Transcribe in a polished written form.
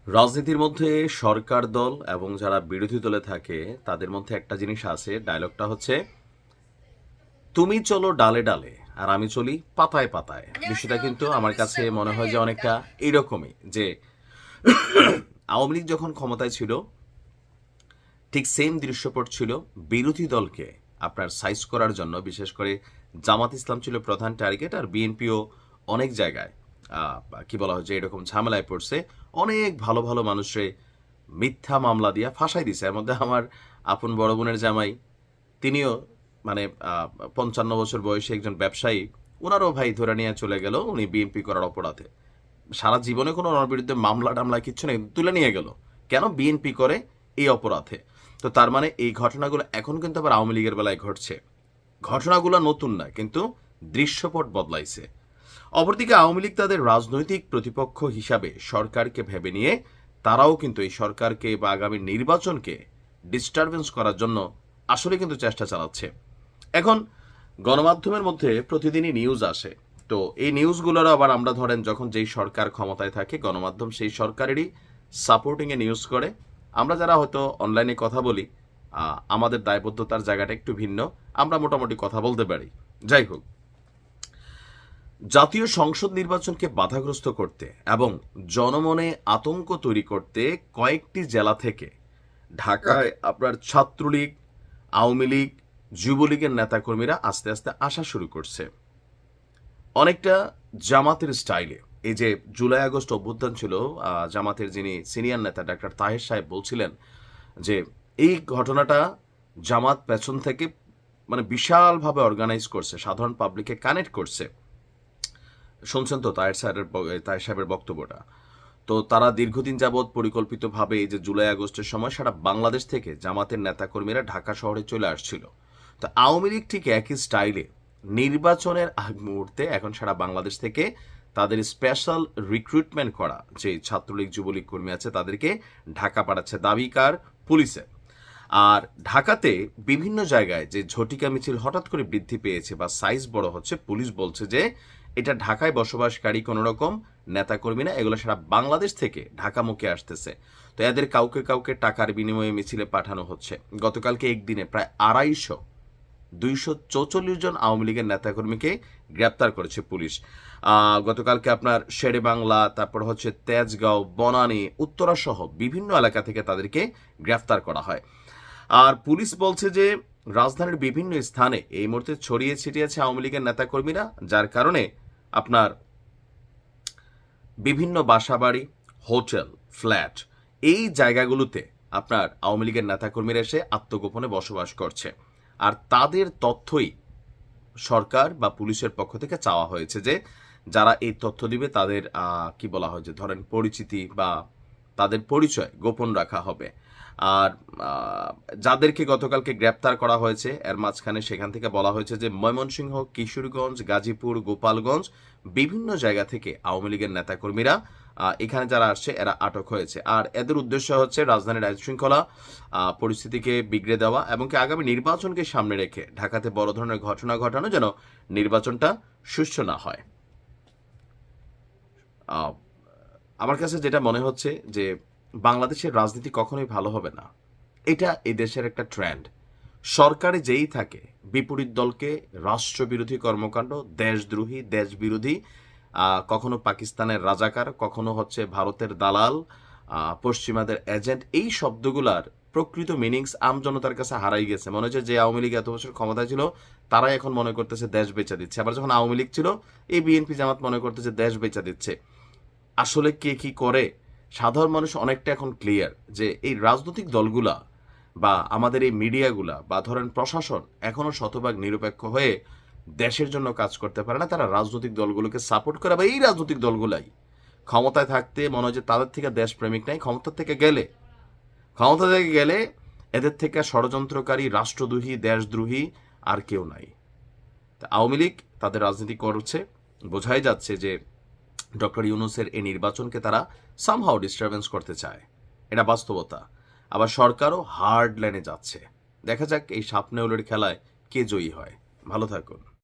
রাজনীতির মধ্যে সরকার দল এবং যারা বিরোধী দলে থাকে তাদের মধ্যে একটা জিনিস আছে, ডায়লগটা হচ্ছে তুমি চলো ডালে ডালে আর আমি চলি পাতায় পাতায়। বিষয়টা কিন্তু আমার কাছে মনে হয় যে অনেকটা এইরকমই, যে আওয়ামী লীগ যখন ক্ষমতায় ছিল ঠিক সেম দৃশ্যপট ছিল। বিরোধী দলকে আপনার সাইজ করার জন্য বিশেষ করে জামাত ইসলাম ছিল প্রধান টার্গেট, আর বিএনপিও অনেক জায়গায় আহ, কি বলা হয় যে এরকম ঝামেলায় পড়ছে। অনেক ভালো ভালো মানুষরে মিথ্যা মামলা দিয়া ফাঁসাই দিছে। এর মধ্যে আমার আপন বড় বোনের জামাই, তিনিও মানে 55 বছর বয়সী একজন ব্যবসায়ী, ওনারও ভাই ধরে নিয়ে চলে গেল উনি বিএনপি করার অপরাধে। সারা জীবনে কোনো ওনার বিরুদ্ধে মামলা টামলা কিচ্ছু নেই, তুলে নিয়ে গেল কেন বিএনপি করে এই অপরাধে। তো তার মানে এই ঘটনাগুলো এখন কিন্তু আবার আওয়ামী লীগের বেলায় ঘটছে। ঘটনাগুলো নতুন না, কিন্তু দৃশ্যপট বদলাইছে। অপরদিকে আওয়ামী লীগ তাদের রাজনৈতিক প্রতিপক্ষ হিসাবে সরকারকে ভেবে নিয়ে তারাও কিন্তু এই সরকারকে বা আগামী নির্বাচনকে ডিস্টারবেন্স করার জন্য আসলে কিন্তু চেষ্টা চালাচ্ছে। এখন গণমাধ্যমের মধ্যে প্রতিদিনই নিউজ আসে। তো এই নিউজগুলোরও আবার আমরা ধরেন যখন যেই সরকার ক্ষমতায় থাকে গণমাধ্যম সেই সরকারেরই সাপোর্টিংয়ে নিউজ করে। আমরা যারা হয়তো অনলাইনে কথা বলি আমাদের দায়বদ্ধতার জায়গাটা একটু ভিন্ন, আমরা মোটামুটি কথা বলতে পারি। যাই হোক, জাতীয় সংসদ নির্বাচনকে বাধাগ্রস্ত করতে এবং জনমনে আতঙ্ক তৈরি করতে কয়েকটি জেলা থেকে ঢাকায় আপনার ছাত্রলীগ, আওয়ামী লীগ, যুবলীগের নেতাকর্মীরা আস্তে আস্তে আসা শুরু করছে, অনেকটা জামাতের স্টাইলে। এই যে জুলাই আগস্ট অভ্যুত্থান ছিল, জামাতের যিনি সিনিয়র নেতা ডাক্তার তাহের সাহেব বলছিলেন যে এই ঘটনাটা জামাত পেছন থেকে মানে বিশালভাবে অর্গানাইজ করছে, সাধারণ পাবলিককে কানেক্ট করছে। শুনছেন তো তাহের সাহেবের বক্তব্যটা। তো তারা দীর্ঘদিন যাবৎ পরিকল্পিতভাবে এই যে জুলাই আগস্টের সময় সারা বাংলাদেশ থেকে জামাতের নেতাকর্মীরা ঢাকা শহরে চলে আসছিল। তো আওয়ামী লীগ ঠিক একই স্টাইলে নির্বাচনের আগ মুহূর্তে এখন সারা বাংলাদেশ থেকে তাদের স্পেশাল রিক্রুটমেন্ট করা যে ছাত্রলীগ যুবলীগ কর্মী আছে তাদেরকে ঢাকা পাঠাচ্ছে, দাবিকার পুলিশে। আর ঢাকাতে বিভিন্ন জায়গায় যে ঝটিকা মিছিল হঠাৎ করে বৃদ্ধি পেয়েছে বা সাইজ বড় হচ্ছে, পুলিশ বলছে যে এটা ঢাকায় বসবাসকারী কোনো রকম নেতাকর্মী না, এগুলো সারা বাংলাদেশ থেকে ঢাকামুখে আসতেছে। তো এদের কাউকে কাউকে টাকার বিনিময়ে মিছিলে পাঠানো হচ্ছে। গতকালকে একদিনে প্রায় 244 জন আওয়ামী লীগের নেতাকর্মীকে গ্রেপ্তার করেছে পুলিশ। গতকালকে আপনার শেরে বাংলা, তারপর হচ্ছে তেজগাঁও, বনানী, উত্তরা সহ বিভিন্ন এলাকা থেকে তাদেরকে গ্রেফতার করা হয়। আর পুলিশ বলছে যে রাজধানীর বিভিন্ন স্থানে এই মুহূর্তে ছড়িয়ে ছিটিয়েছে আওয়ামী লীগের নেতাকর্মীরা, যার কারণে আপনার বিভিন্ন বাসাবাড়ি, হোটেল, ফ্ল্যাট এই জায়গাগুলোতে আপনার আওয়ামী লীগের নেতাকর্মীরা এসে আত্মগোপনে বসবাস করছে। আর তাদের তথ্যই সরকার বা পুলিশের পক্ষ থেকে চাওয়া হয়েছে যে যারা এই তথ্য দিবে তাদের কি বলা হয় যে ধরেন পরিচিতি বা তাদের পরিচয় গোপন রাখা হবে। আর যাদেরকে গতকালকে গ্রেপ্তার করা হয়েছে এর মাঝখানে সেখান থেকে বলা হয়েছে যে ময়মনসিংহ, কিশোরগঞ্জ, গাজীপুর, গোপালগঞ্জ বিভিন্ন জায়গা থেকে আওয়ামী লীগের নেতাকর্মীরা এখানে যারা আসছে এরা আটক হয়েছে। আর এদের উদ্দেশ্য হচ্ছে রাজধানীর আইন শৃঙ্খলা পরিস্থিতিকে বিগড়ে দেওয়া এবং কি আগামী নির্বাচনকে সামনে রেখে ঢাকাতে বড় ধরনের ঘটনা ঘটানো যেন নির্বাচনটা সুষ্ঠু না হয়। আমার কাছে যেটা মনে হচ্ছে যে বাংলাদেশের রাজনীতি কখনোই ভালো হবে না, এটা এই দেশের একটা ট্রেন্ড। সরকারে যেই থাকে বিপরীত দলকে রাষ্ট্রবিরোধী কর্মকাণ্ড, দেশদ্রোহী, দেশবিরোধী, কখনো পাকিস্তানের রাজাকার, কখনো হচ্ছে ভারতের দালাল, পশ্চিমাদের এজেন্ট, এই শব্দগুলার প্রকৃত মিনিংস আমজনতার কাছে হারাই গেছে। মনে হচ্ছে যে আওয়ামী লীগ এত বছর ক্ষমতায় ছিল তারাই এখন মনে করতেছে দেশ বেচা দিচ্ছে, আবার যখন আওয়ামী লীগ ছিল এই বিএনপি জামাত মনে করতেছে দেশ বেচা দিচ্ছে। আসলে কে কি করে সাধারণ মানুষ অনেকটা এখন ক্লিয়ার যে এই রাজনৈতিক দলগুলা বা আমাদের এই মিডিয়াগুলা বা ধরেন প্রশাসন এখনো শতভাগ নিরপেক্ষ হয়ে দেশের জন্য কাজ করতে পারে না। তারা রাজনৈতিক দলগুলোকে সাপোর্ট করে বা এই রাজনৈতিক দলগুলাই ক্ষমতায় থাকতে মনে হয় যে তাদের থেকে দেশপ্রেমিক নাই, ক্ষমতা থেকে গেলে এদের থেকে ষড়যন্ত্রকারী, রাষ্ট্রদ্রোহী, দেশদ্রোহী আর কেউ নাই। তা আওয়ামী লীগ তাদের রাজনীতি করছে, বোঝাই যাচ্ছে যে ডক্টর ইউনূসের এই নির্বাচনকে তারা সামহাও ডিস্টারবেন্স করতে চায়, এটা বাস্তবতা। আবার সরকারও হার্ড লাইনে যাচ্ছে। দেখা যাক এই সাপ নেউলের খেলায় কে জয়ী হয়। ভালো থাকুন।